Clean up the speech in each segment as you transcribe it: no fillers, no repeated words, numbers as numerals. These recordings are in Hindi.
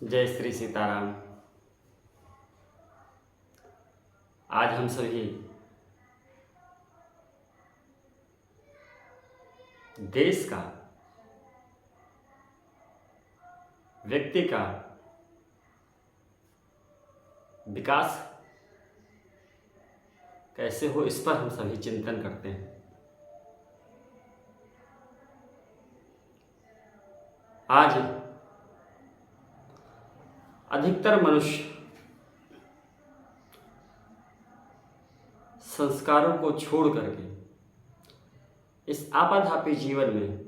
जय श्री सीताराम। आज हम सभी देश का, व्यक्ति का विकास कैसे हो, इस पर हम सभी चिंतन करते हैं। आज अधिकतर मनुष्य संस्कारों को छोड़ करके इस आपाधापी जीवन में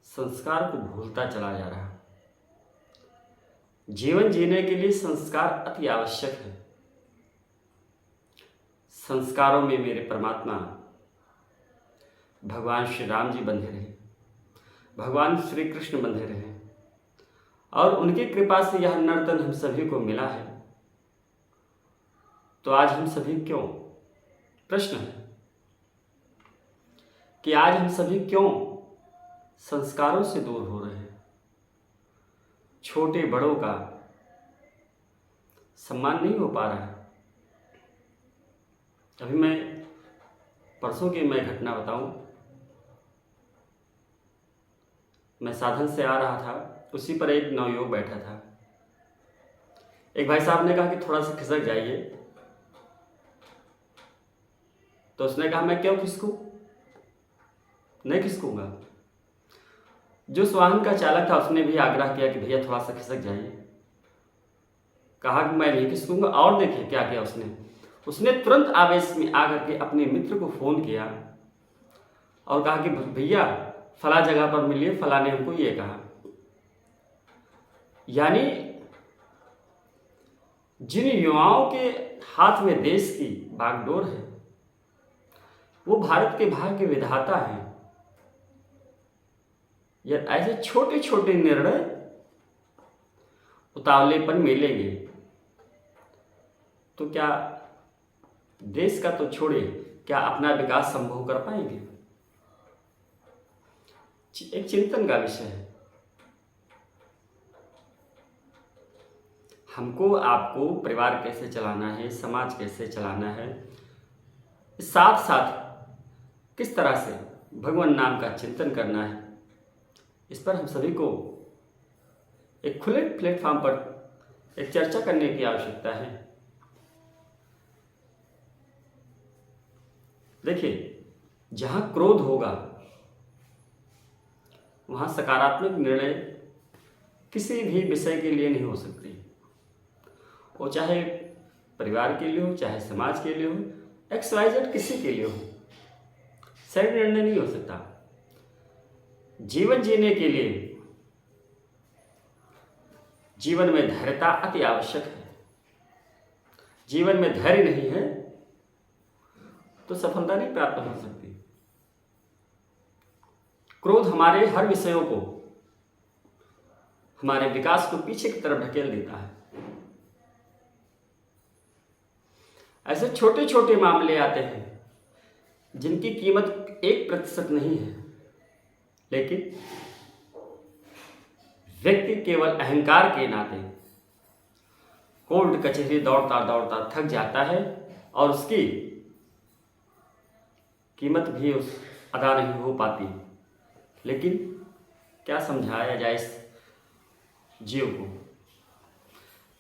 संस्कार को भूलता चला जा रहा है। जीवन जीने के लिए संस्कार अति आवश्यक है। संस्कारों में मेरे परमात्मा भगवान श्री राम जी बंधे रहे, भगवान श्री कृष्ण बंधे रहे और उनकी कृपा से यह नर्तन हम सभी को मिला है। तो आज हम सभी क्यों, प्रश्न है कि आज हम सभी क्यों संस्कारों से दूर हो रहे हैं। छोटे बड़ों का सम्मान नहीं हो पा रहा है। अभी मैं परसों की घटना बताऊं। मैं साधन से आ रहा था, उसी पर एक नवयुवक बैठा था। एक भाई साहब ने कहा कि थोड़ा सा खिसक जाइए, तो उसने कहा मैं क्यों खिसकूं, नहीं खिसकूंगा। जो उस वाहन का चालक था उसने भी आग्रह किया कि भैया थोड़ा सा खिसक जाइए। कहा कि मैं नहीं खिसकूंगा। और देखिए क्या किया उसने तुरंत आवेश में आकर के अपने मित्र को फोन किया और कहा कि भैया फला जगह पर मिलिए, फला ने हमको ये कहा। यानी जिन युवाओं के हाथ में देश की बागडोर है, वो भारत के भाग्य के विधाता हैं। यह ऐसे छोटे छोटे निर्णय उतावलेपन में लेंगे तो क्या देश का तो छोड़े, क्या अपना विकास संभव कर पाएंगे। एक चिंतन का विषय है। हमको आपको परिवार कैसे चलाना है, समाज कैसे चलाना है, साथ साथ किस तरह से भगवान नाम का चिंतन करना है, इस पर हम सभी को एक खुले प्लेटफॉर्म पर एक चर्चा करने की आवश्यकता है। देखिए, जहां क्रोध होगा वहां सकारात्मक निर्णय किसी भी विषय के लिए नहीं हो सकती। वो चाहे परिवार के लिए हो, चाहे समाज के लिए हो, XYZ किसी के लिए हो, सही निर्णय नहीं हो सकता। जीवन जीने के लिए जीवन में धैर्यता अति आवश्यक है। जीवन में धैर्य नहीं है तो सफलता नहीं प्राप्त हो सकती। क्रोध हमारे हर विषयों को, हमारे विकास को पीछे की तरफ ढकेल देता है। ऐसे छोटे छोटे मामले आते हैं जिनकी कीमत 1% नहीं है, लेकिन व्यक्ति केवल अहंकार के नाते कोर्ट कचहरी दौड़ता दौड़ता थक जाता है और उसकी कीमत भी उस अदा नहीं हो पाती। लेकिन क्या समझाया जाए इस जीव को।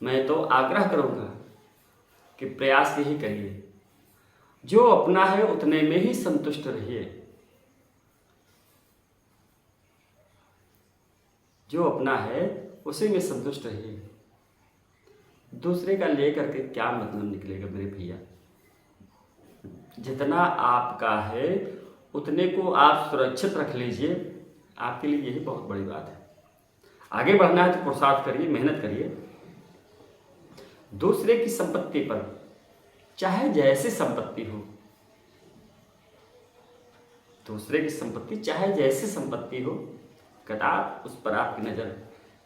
मैं तो आग्रह करूंगा कि प्रयास यही करिए, जो अपना है उतने में ही संतुष्ट रहिए। जो अपना है उसी में संतुष्ट रहिए। दूसरे का लेकर के क्या मतलब निकलेगा मेरे भैया। जितना आपका है उतने को आप सुरक्षित रख लीजिए, आपके लिए यही बहुत बड़ी बात है। आगे बढ़ना है तो पुरुषार्थ करिए, मेहनत करिए। दूसरे की संपत्ति पर चाहे जैसी संपत्ति हो, दूसरे की संपत्ति चाहे जैसी संपत्ति हो, कदाप उस पर आपकी नजर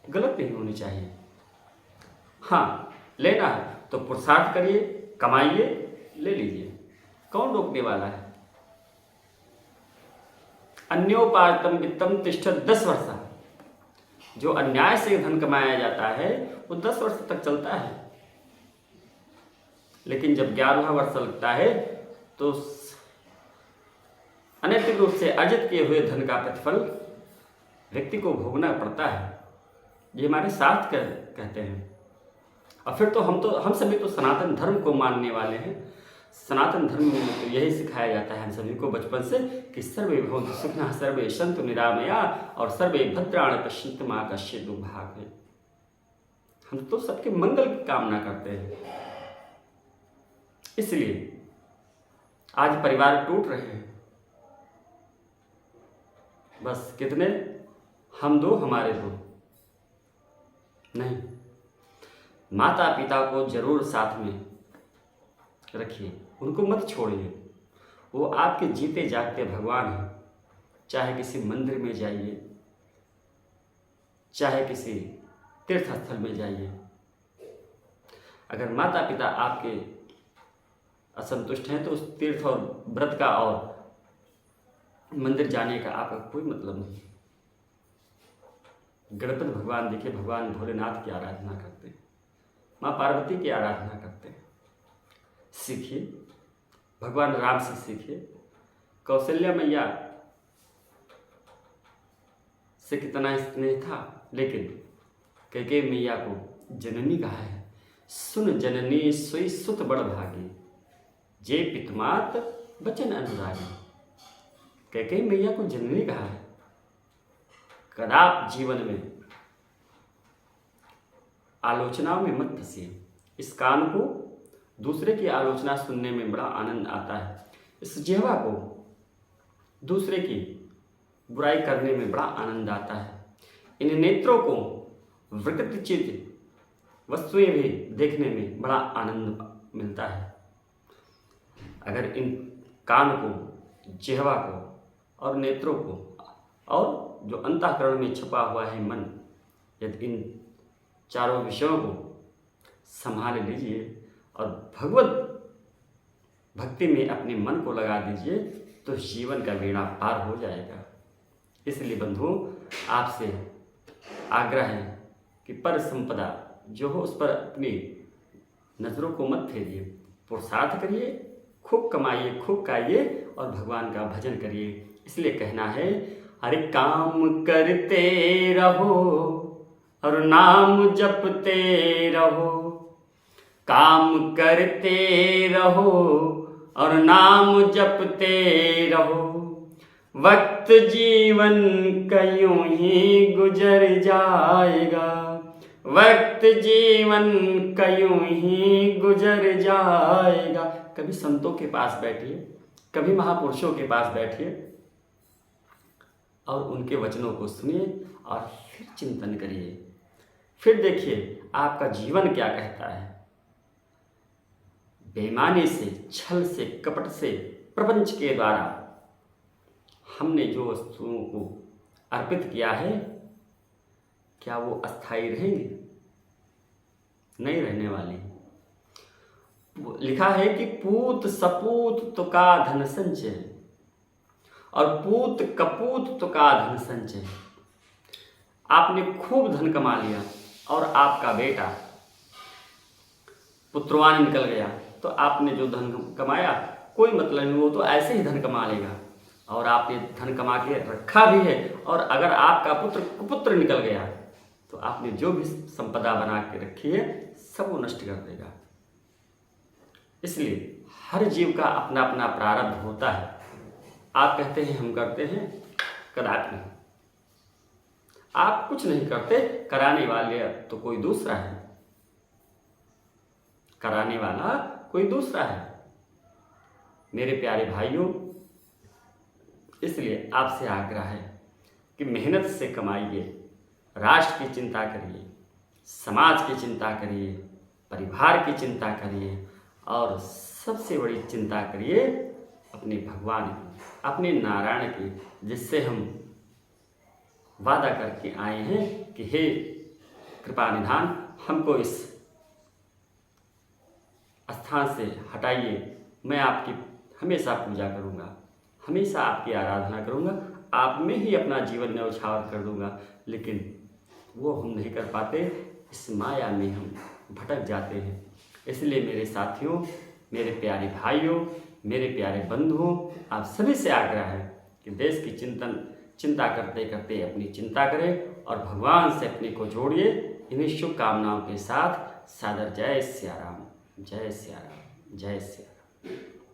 गलत नहीं होनी चाहिए। हाँ, लेना है तो पुरुषार्थ करिए, कमाइए, ले लीजिए। कौन रोकने वाला है। अन्योपार्तम वित्तम तिष्ठत 10 वर्षा। जो अन्याय से धन कमाया जाता है वो 10 वर्ष तक चलता है, लेकिन जब 11वां वर्ष लगता है तो अनैतिक रूप से अर्जित किए हुए धन का प्रतिफल व्यक्ति को भोगना पड़ता है। ये हमारे शास्त्र कहते हैं। और फिर तो हम सभी तो सनातन धर्म को मानने वाले हैं। सनातन धर्म में तो यही सिखाया जाता है हम सभी को बचपन से कि सर्वे भवन्तु सुखिनः, सर्वे सन्तु निरामया और सर्वे भद्राणि पश्यन्तु मा कश्चित् दुर्भाग्यः। हम तो सबके मंगल की कामना करते हैं। इसलिए आज परिवार टूट रहे हैं। बस कितने, हम दो हमारे दो नहीं। माता पिता को जरूर साथ में रखिए, उनको मत छोड़िए। वो आपके जीते जागते भगवान हैं। चाहे किसी मंदिर में जाइए, चाहे किसी तीर्थ स्थल में जाइए, अगर माता पिता आपके असंतुष्ट हैं तो उस तीर्थ और व्रत का और मंदिर जाने का आपका कोई मतलब नहीं। गणपति भगवान देखिए, भगवान भोलेनाथ की आराधना करते हैं, माँ पार्वती की आराधना करते हैं। सीखिए, भगवान राम से सीखिए। कौशल्या मैया से कितना स्नेह था, लेकिन कैकेयी मैया को जननी कहा है। सुन जननी सोई सुत बड़ भागी, जे पितमात बचन अनुरागी। कैकेयी मैया को जननी कहा है। कदाप जीवन में आलोचनाओं में मत फंसिए। इस कान को दूसरे की आलोचना सुनने में बड़ा आनंद आता है। इस जिह्वा को दूसरे की बुराई करने में बड़ा आनंद आता है। इन नेत्रों को विकृतिचित वस्तुएं भी देखने में बड़ा आनंद मिलता है। अगर इन कान को, जिह्वा को और नेत्रों को और जो अंतःकरण में छुपा हुआ है मन, यदि इन चारों विषयों को संभाल लीजिए और भगवत भक्ति में अपने मन को लगा दीजिए तो जीवन का बेड़ा पार हो जाएगा। इसलिए बंधुओं, आपसे आग्रह है कि पर संपदा जो हो उस पर अपनी नज़रों को मत फेरिए। पुरुषार्थ करिए, खूब कमाइए, खूब खाइए और भगवान का भजन करिए। इसलिए कहना है, अरे काम करते रहो और नाम जपते रहो, काम करते रहो और नाम जपते रहो। वक्त जीवन का यूं ही गुजर जाएगा, वक्त जीवन का यूं ही गुजर जाएगा। कभी संतों के पास बैठिए, कभी महापुरुषों के पास बैठिए और उनके वचनों को सुनिए और फिर चिंतन करिए। फिर देखिए आपका जीवन क्या कहता है। बेईमानी से, छल से, कपट से, प्रपंच के द्वारा हमने जो वस्तुओं को अर्पित किया है, क्या वो अस्थायी रहेंगे? नहीं रहने वाली। लिखा है कि पूत सपूत तुका धन संचय और पूत कपूत तुका धन संचय। आपने खूब धन कमा लिया और आपका बेटा पुत्रवान निकल गया, तो आपने जो धन कमाया कोई मतलब नहीं, वो तो ऐसे ही धन कमा लेगा। और आपने धन कमा के रखा भी है, और अगर आपका पुत्र कुपुत्र निकल गया तो आपने जो भी संपदा बना के रखी है सब वो नष्ट कर देगा। इसलिए हर जीव का अपना अपना प्रारब्ध होता है। आप कहते हैं हम करते हैं, कदापि नहीं। आप कुछ नहीं करते, कराने वाले तो कोई दूसरा है, कराने वाला कोई दूसरा है। मेरे प्यारे भाइयों, इसलिए आपसे आग्रह है कि मेहनत से कमाइए, राष्ट्र की चिंता करिए, समाज की चिंता करिए, परिवार की चिंता करिए और सबसे बड़ी चिंता करिए अपने भगवान की, अपने नारायण की, जिससे हम वादा करके आए हैं कि हे कृपा निधान, हमको इस स्थान से हटाइए। मैं आपकी हमेशा पूजा करूँगा, हमेशा आपकी आराधना करूँगा, आप में ही अपना जीवन न्यौछावर कर दूँगा। लेकिन वो हम नहीं कर पाते, इस माया में हम भटक जाते हैं। इसलिए मेरे साथियों, मेरे प्यारे भाइयों, मेरे प्यारे बंधुओं, आप सभी से आग्रह है कि देश की चिंता करते करते अपनी चिंता करें और भगवान से अपने को जोड़िए। इन्हीं शुभकामनाओं के साथ सादर जय सिया राम, जय सिया राम, जय सिया राम।